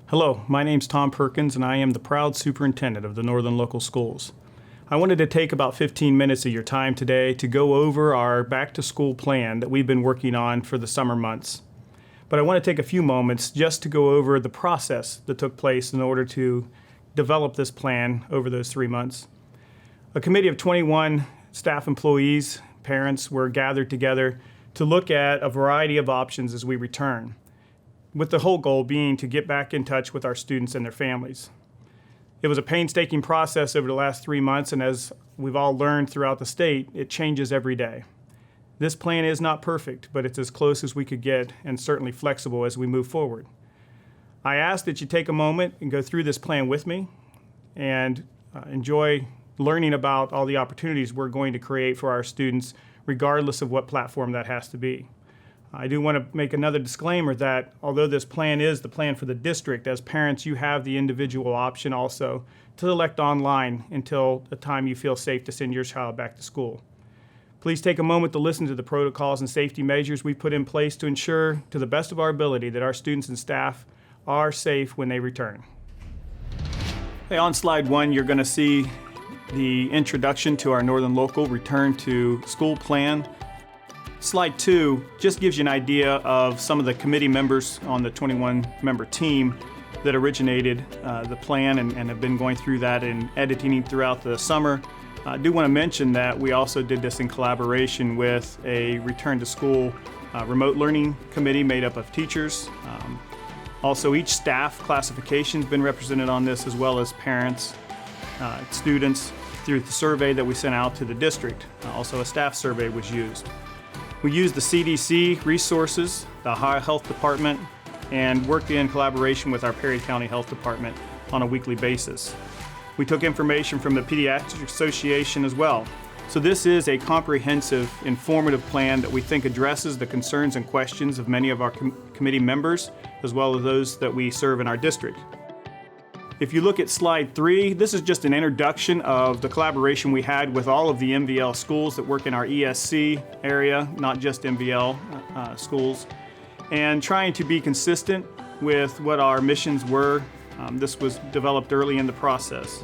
Hello, my name's Tom Perkins and I am the proud superintendent of the Northern Local Schools. I wanted to take about 15 minutes of your time today to go over our back to school plan that we've been working on for the summer months. But I want to take a few moments just to go over the process that took place in order to develop this plan over those 3 months. A committee of 21 staff employees, parents were gathered together to look at a variety of options as we return, with the whole goal being to get back in touch with our students and their families. It was a painstaking process over the last 3 months, and as we've all learned throughout the state, it changes every day. This plan is not perfect, but it's as close as we could get and certainly flexible as we move forward. I ask that you take a moment and go through this plan with me and enjoy learning about all the opportunities we're going to create for our students, regardless of what platform that has to be. I do want to make another disclaimer that although this plan is the plan for the district, as parents you have the individual option also to elect online until the time you feel safe to send your child back to school. Please take a moment to listen to the protocols and safety measures we put in place to ensure to the best of our ability that our students and staff are safe when they return. Okay, on slide 1 you're going to see the introduction to our Northern Local Return to School plan. Slide 2 just gives you an idea of some of the committee members on the 21-member team that originated the plan and have been going through that and editing throughout the summer. I do want to mention that we also did this in collaboration with a return to school remote learning committee made up of teachers. Also, each staff classification has been represented on this, as well as parents, students, through the survey that we sent out to the district. Also, a staff survey was used. We used the CDC resources, the Ohio Health Department, and worked in collaboration with our Perry County Health Department on a weekly basis. We took information from the Pediatric Association as well. So this is a comprehensive, informative plan that we think addresses the concerns and questions of many of our committee members, as well as those that we serve in our district. If you look at slide 3, this is just an introduction of the collaboration we had with all of the MVL schools that work in our ESC area, not just MVL schools, and trying to be consistent with what our missions were. This was developed early in the process.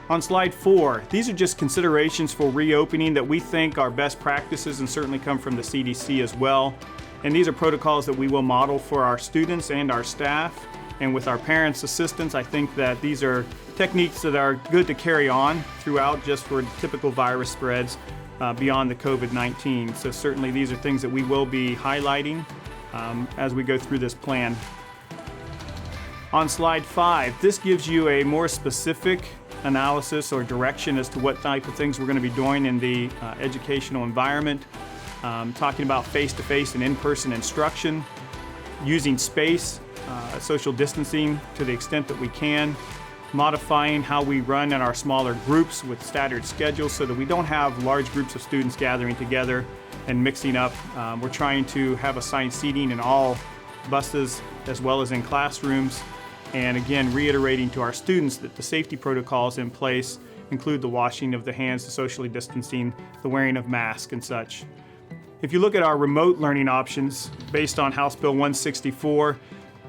On slide 4, these are just considerations for reopening that we think are best practices and certainly come from the CDC as well. And these are protocols that we will model for our students and our staff. And with our parents' assistance, I think that these are techniques that are good to carry on throughout just for typical virus spreads beyond the COVID-19. So certainly these are things that we will be highlighting as we go through this plan. On slide 5, this gives you a more specific analysis or direction as to what type of things we're going to be doing in the educational environment, talking about face-to-face and in-person instruction, using space, social distancing to the extent that we can, modifying how we run in our smaller groups with staggered schedules so that we don't have large groups of students gathering together and mixing up. We're trying to have assigned seating in all buses as well as in classrooms. And again, reiterating to our students that the safety protocols in place include the washing of the hands, the socially distancing, the wearing of masks and such. If you look at our remote learning options based on House Bill 164,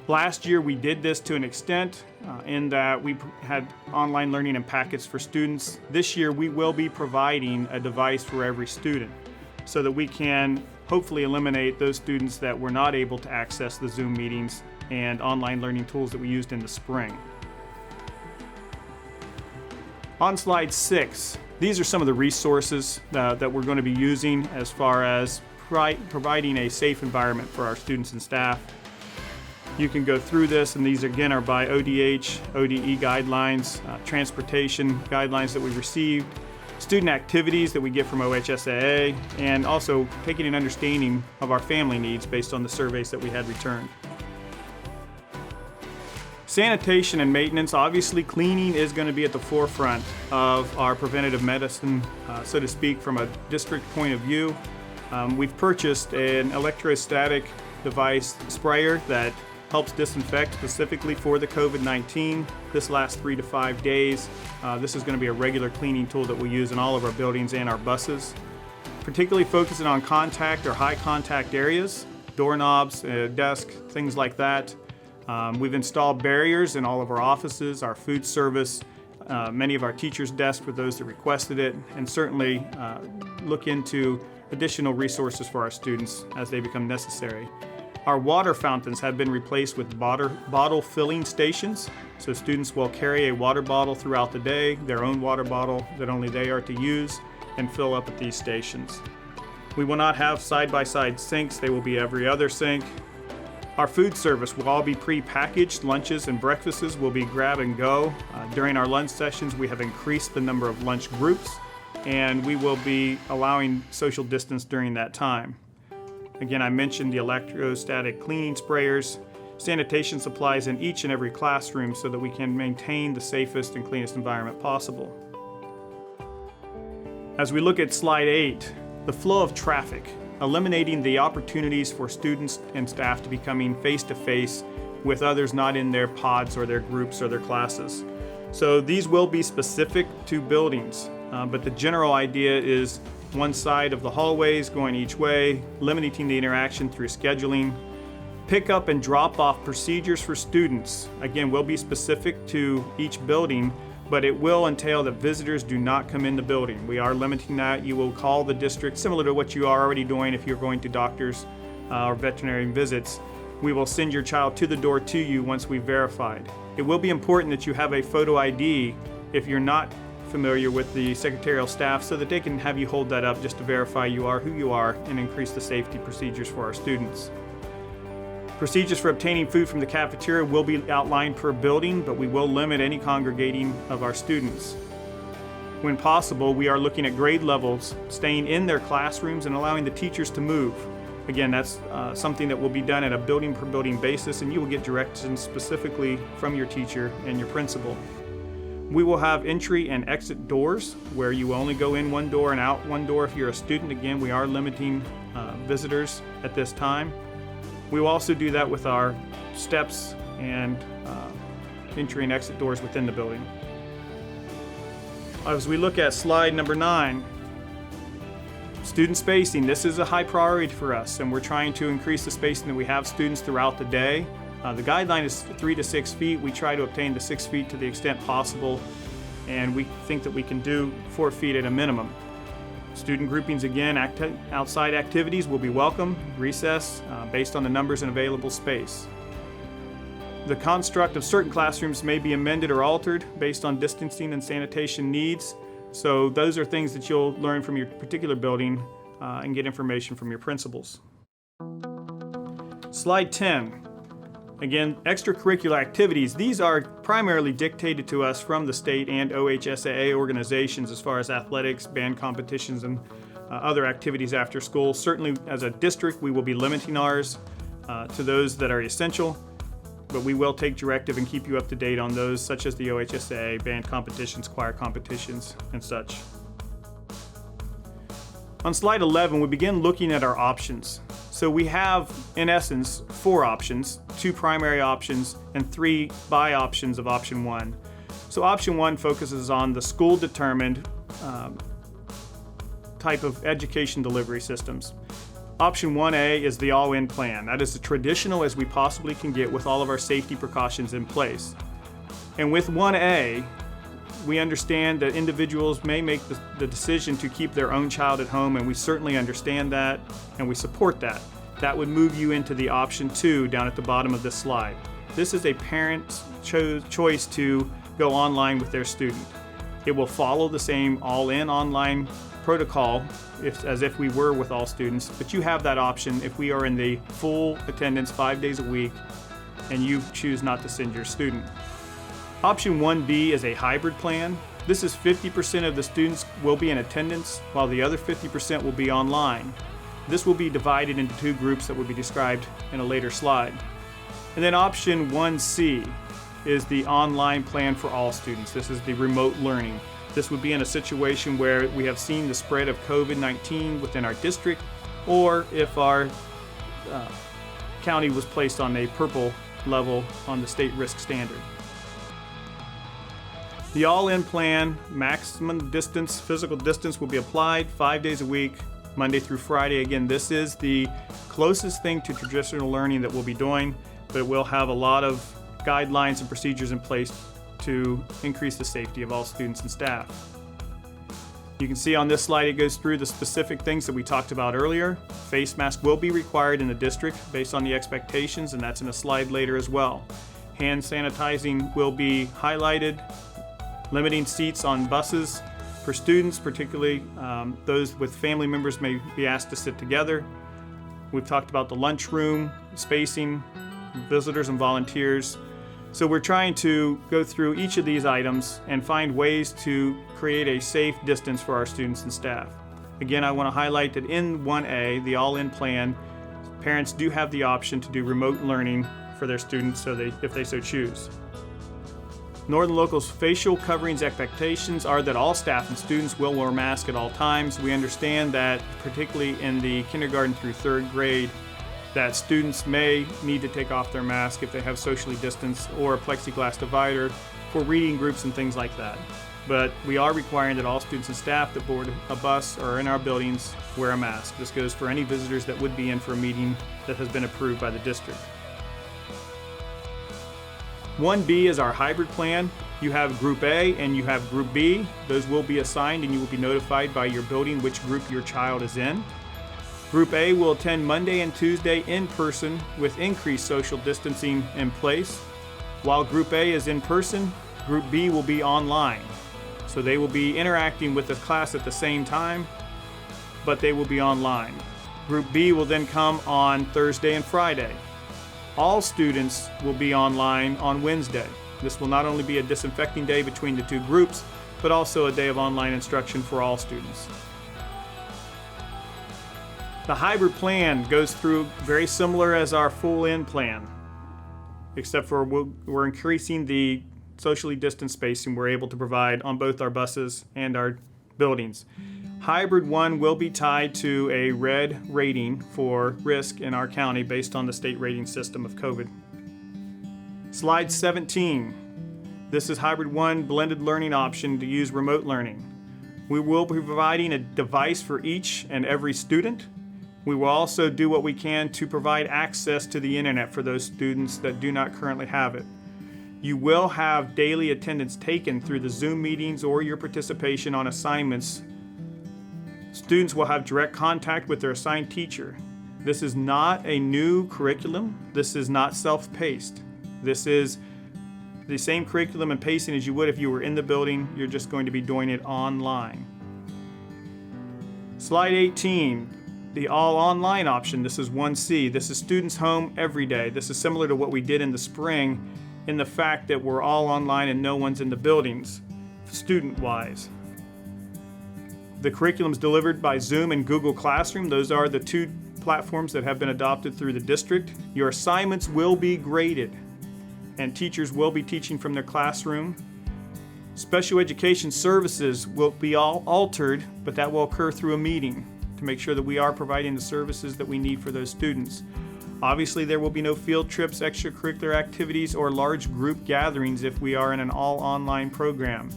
last year we did this to an extent in that we had online learning and packets for students. This year we will be providing a device for every student so that we can hopefully eliminate those students that were not able to access the Zoom meetings and online learning tools that we used in the spring. On slide 6, these are some of the resources that we're going to be using as far as providing a safe environment for our students and staff. You can go through this, and these again are by ODH, ODE guidelines, transportation guidelines that we received, student activities that we get from OHSAA, and also taking an understanding of our family needs based on the surveys that we had returned. Sanitation and maintenance, obviously cleaning is going to be at the forefront of our preventative medicine, so to speak, from a district point of view. We've purchased an electrostatic device sprayer that helps disinfect specifically for the COVID-19. This lasts 3 to 5 days. This is going to be a regular cleaning tool that we use in all of our buildings and our buses. Particularly focusing on contact or high contact areas, doorknobs, desk, things like that. We've installed barriers in all of our offices, our food service, many of our teachers' desks for those that requested it, and certainly look into additional resources for our students as they become necessary. Our water fountains have been replaced with bottle filling stations, so students will carry a water bottle throughout the day, their own water bottle that only they are to use, and fill up at these stations. We will not have side-by-side sinks, they will be every other sink. Our food service will all be pre-packaged. Lunches and breakfasts will be grab and go. During our lunch sessions, we have increased the number of lunch groups, and we will be allowing social distance during that time. Again, I mentioned the electrostatic cleaning sprayers, sanitation supplies in each and every classroom so that we can maintain the safest and cleanest environment possible. As we look at slide 8, the flow of traffic, eliminating the opportunities for students and staff to be coming face-to-face with others not in their pods or their groups or their classes. So these will be specific to buildings, but the general idea is one side of the hallways going each way, limiting the interaction through scheduling. Pick-up and drop-off procedures for students, again, will be specific to each building, but it will entail that visitors do not come in the building. We are limiting that. You will call the district, similar to what you are already doing if you're going to doctors or veterinarian visits. We will send your child to the door to you once we've verified. It will be important that you have a photo ID if you're not familiar with the secretarial staff so that they can have you hold that up just to verify you are who you are and increase the safety procedures for our students. Procedures for obtaining food from the cafeteria will be outlined per building, but we will limit any congregating of our students. When possible, we are looking at grade levels, staying in their classrooms and allowing the teachers to move. Again, that's something that will be done at a building per building basis, and you will get directions specifically from your teacher and your principal. We will have entry and exit doors where you only go in one door and out one door if you're a student. Again, we are limiting visitors at this time. We will also do that with our steps and entry and exit doors within the building. As we look at slide number 9, student spacing. This is a high priority for us, and we're trying to increase the spacing that we have students throughout the day. The guideline is 3 to 6 feet. We try to obtain the 6 feet to the extent possible, and we think that we can do 4 feet at a minimum. Student groupings, again, outside activities will be welcome, recess, based on the numbers and available space. The construct of certain classrooms may be amended or altered based on distancing and sanitation needs. So those are things that you'll learn from your particular building and get information from your principals. Slide 10. Again, extracurricular activities. These are primarily dictated to us from the state and OHSAA organizations as far as athletics, band competitions, and other activities after school. Certainly as a district, we will be limiting ours to those that are essential, but we will take directive and keep you up to date on those, such as the OHSAA, band competitions, choir competitions, and such. On slide 11, we begin looking at our options. So we have, in essence, 4 options, 2 primary options, and 3 by options of option 1. So option 1 focuses on the school-determined type of education delivery systems. Option 1A is the all-in plan. That is as traditional as we possibly can get with all of our safety precautions in place. And with 1A, we understand that individuals may make the decision to keep their own child at home, and we certainly understand that, and we support that. That would move you into the option 2 down at the bottom of this slide. This is a parent's choice to go online with their student. It will follow the same all-in online protocol as if we were with all students, but you have that option if we are in the full attendance 5 days a week and you choose not to send your student. Option 1B is a hybrid plan. This is 50% of the students will be in attendance, while the other 50% will be online. This will be divided into 2 groups that will be described in a later slide. And then option 1C is the online plan for all students. This is the remote learning. This would be in a situation where we have seen the spread of COVID-19 within our district, or if our county was placed on a purple level on the state risk standard. The all-in plan, maximum distance, physical distance will be applied 5 days a week, Monday through Friday. Again, this is the closest thing to traditional learning that we'll be doing, but it will have a lot of guidelines and procedures in place to increase the safety of all students and staff. You can see on this slide it goes through the specific things that we talked about earlier. Face mask will be required in the district based on the expectations, and that's in a slide later as well. Hand sanitizing will be highlighted, limiting seats on buses for students, particularly those with family members may be asked to sit together. We've talked about the lunchroom, spacing, visitors and volunteers. So we're trying to go through each of these items and find ways to create a safe distance for our students and staff. Again, I want to highlight that in 1A, the all-in plan, parents do have the option to do remote learning for their students if they so choose. Northern Local's facial coverings expectations are that all staff and students will wear masks at all times. We understand that, particularly in the kindergarten through third grade, that students may need to take off their mask if they have socially distanced or a plexiglass divider for reading groups and things like that. But we are requiring that all students and staff that board a bus or in our buildings wear a mask. This goes for any visitors that would be in for a meeting that has been approved by the district. 1B is our hybrid plan. You have Group A and you have Group B. Those will be assigned and you will be notified by your building which group your child is in. Group A will attend Monday and Tuesday in person with increased social distancing in place. While Group A is in person, Group B will be online. So they will be interacting with the class at the same time, but they will be online. Group B will then come on Thursday and Friday. All students will be online on Wednesday. This will not only be a disinfecting day between the two groups, but also a day of online instruction for all students. The hybrid plan goes through very similar as our full-in plan, except for we're increasing the socially distanced spacing we're able to provide on both our buses and our buildings. Hybrid 1 will be tied to a red rating for risk in our county based on the state rating system of COVID. Slide 17. This is Hybrid 1 blended learning option to use remote learning. We will be providing a device for each and every student. We will also do what we can to provide access to the internet for those students that do not currently have it. You will have daily attendance taken through the Zoom meetings or your participation on assignments. Students will have direct contact with their assigned teacher. This is not a new curriculum. This is not self-paced. This is the same curriculum and pacing as you would if you were in the building. You're just going to be doing it online. Slide 18. The all online option, this is 1C. This is students home every day. This is similar to what we did in the spring in the fact that we're all online and no one's in the buildings, student-wise. The curriculum is delivered by Zoom and Google Classroom. Those are the two platforms that have been adopted through the district. Your assignments will be graded and teachers will be teaching from their classroom. Special education services will be all altered, but that will occur through a meeting to make sure that we are providing the services that we need for those students. Obviously, there will be no field trips, extracurricular activities, or large group gatherings if we are in an all-online program.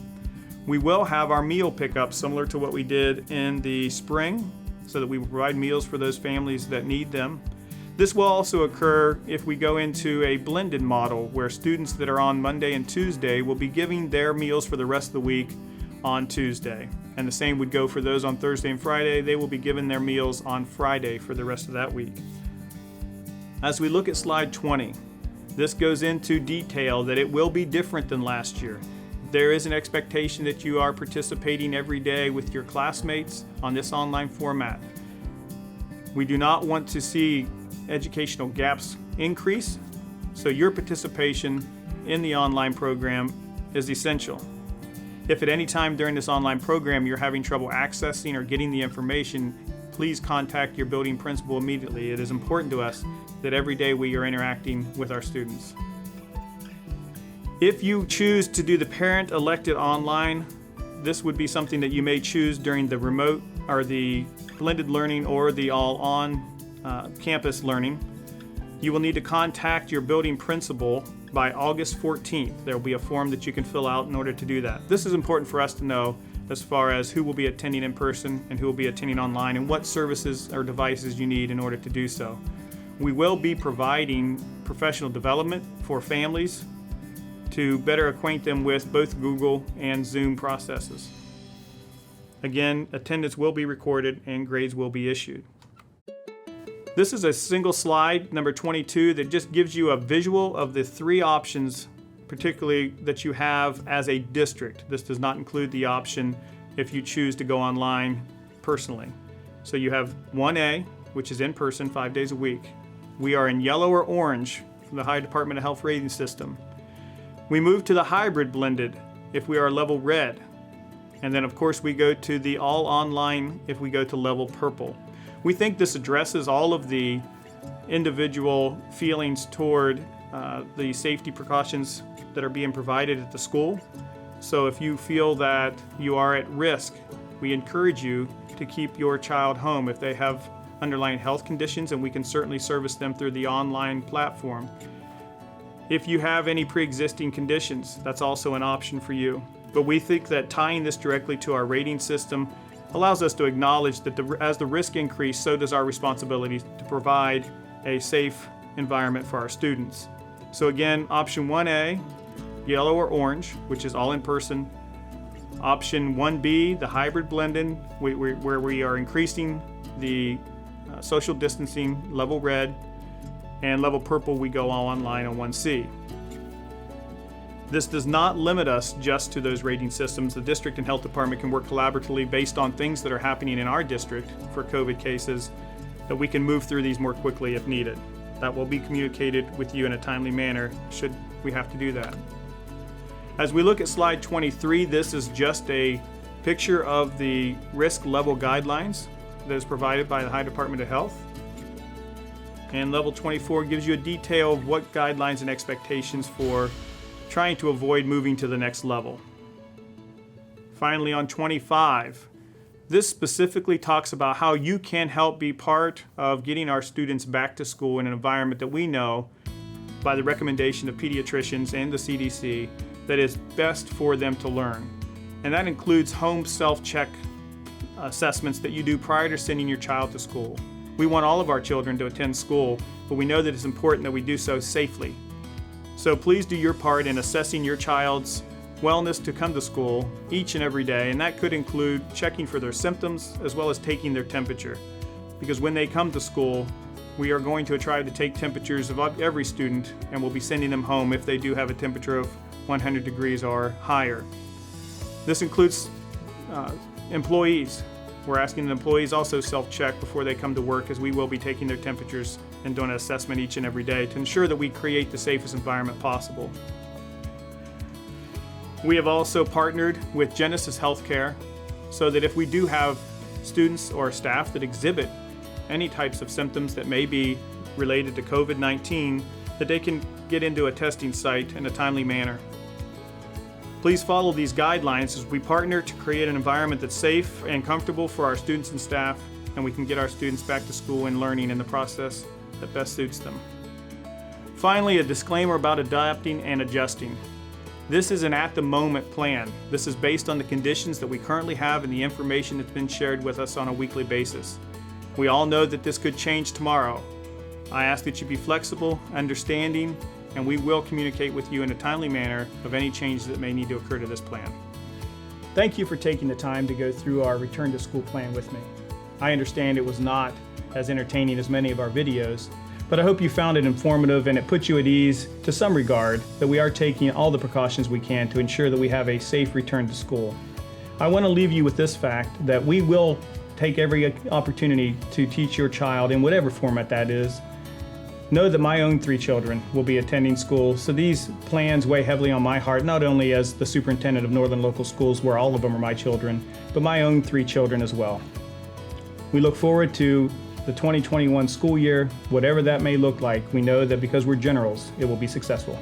We will have our meal pickup similar to what we did in the spring, so that we will provide meals for those families that need them. This will also occur if we go into a blended model where students that are on Monday and Tuesday will be giving their meals for the rest of the week on Tuesday. And the same would go for those on Thursday and Friday. They will be given their meals on Friday for the rest of that week. As we look at slide 20, this goes into detail that it will be different than last year. There is an expectation that you are participating every day with your classmates on this online format. We do not want to see educational gaps increase, so your participation in the online program is essential. If at any time during this online program you're having trouble accessing or getting the information, please contact your building principal immediately. It is important to us that every day we are interacting with our students. If you choose to do the parent elected online, this would be something that you may choose during the remote or the blended learning or the all on campus learning. You will need to contact your building principal by August 14th. There will be a form that you can fill out in order to do that. This is important for us to know as far as who will be attending in person and who will be attending online and what services or devices you need in order to do so. We will be providing professional development for families to better acquaint them with both Google and Zoom processes. Again, attendance will be recorded and grades will be issued. This is a single slide, number 22, that just gives you a visual of the three options, particularly that you have as a district. This does not include the option if you choose to go online personally. So you have 1A, which is in person 5 days a week. We are in yellow or orange from the Ohio Department of Health rating system. We move to the hybrid blended if we are level red. And then of course we go to the all online if we go to level purple. We think this addresses all of the individual feelings toward the safety precautions that are being provided at the school. So if you feel that you are at risk, we encourage you to keep your child home if they have underlying health conditions, and we can certainly service them through the online platform. If you have any pre-existing conditions, that's also an option for you. But we think that tying this directly to our rating system allows us to acknowledge that as the risk increases, so does our responsibility to provide a safe environment for our students. So again, option 1A, yellow or orange, which is all in person. Option 1B, the hybrid blended, where we are increasing the social distancing, level red, and level purple, we go all online on 1C. This does not limit us just to those rating systems. The district and health department can work collaboratively based on things that are happening in our district for COVID cases, that we can move through these more quickly if needed. That will be communicated with you in a timely manner should we have to do that. As we look at slide 23, this is just a picture of the risk level guidelines that is provided by the Ohio Department of Health. And level 24 gives you a detail of what guidelines and expectations for trying to avoid moving to the next level. Finally, on 25, this specifically talks about how you can help be part of getting our students back to school in an environment that we know, by the recommendation of pediatricians and the CDC, that is best for them to learn. And that includes home self-check assessments that you do prior to sending your child to school. We want all of our children to attend school, but we know that it's important that we do so safely. So please do your part in assessing your child's wellness to come to school each and every day, and that could include checking for their symptoms as well as taking their temperature. Because when they come to school, we are going to try to take temperatures of every student, and we'll be sending them home if they do have a temperature of 100 degrees or higher. This includes employees. We're asking the employees also self-check before they come to work, as we will be taking their temperatures and doing an assessment each and every day to ensure that we create the safest environment possible. We have also partnered with Genesis Healthcare so that if we do have students or staff that exhibit any types of symptoms that may be related to COVID-19, that they can get into a testing site in a timely manner. Please follow these guidelines as we partner to create an environment that's safe and comfortable for our students and staff, and we can get our students back to school and learning in the process that best suits them. Finally, a disclaimer about adapting and adjusting. This is an at-the-moment plan. This is based on the conditions that we currently have and the information that's been shared with us on a weekly basis. We all know that this could change tomorrow. I ask that you be flexible, understanding, and we will communicate with you in a timely manner of any change that may need to occur to this plan. Thank you for taking the time to go through our return to school plan with me. I understand it was not as entertaining as many of our videos, but I hope you found it informative and it puts you at ease to some regard that we are taking all the precautions we can to ensure that we have a safe return to school. I want to leave you with this fact that we will take every opportunity to teach your child in whatever format that is. Know that my own 3 children will be attending school, so these plans weigh heavily on my heart, not only as the superintendent of Northern Local Schools, where all of them are my children, but my own 3 children as well. We look forward to the 2021 school year. Whatever that may look like, we know that because we're generals, it will be successful.